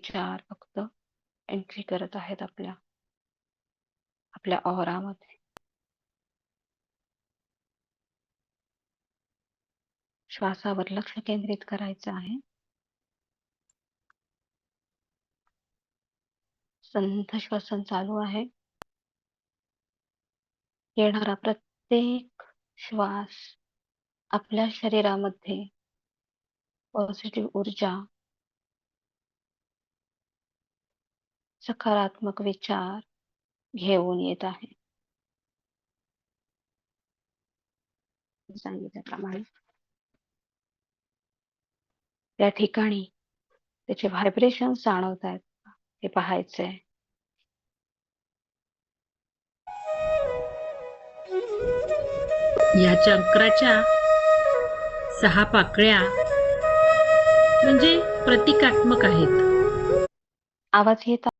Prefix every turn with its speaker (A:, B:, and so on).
A: विचार फक्त एंट्री करत आहेत आपल्या आपल्या ऑरामध्ये. श्वासावर लक्ष केंद्रित करायचं आहे. संथ श्वसन चालू आहे. येणारा प्रत्येक श्वास आपल्या शरीरामध्ये पॉझिटिव्ह ऊर्जा, सकारात्मक विचार घेऊन येत आहे. सांगितल्याप्रमाणे त्या ठिकाणी त्याचे व्हायब्रेशन जाणवत आहेत हे पाहायचंय.
B: या चक्राच्या 6 पाकळ्या म्हणजे प्रतिकात्मक आहेत.
A: आवाज येत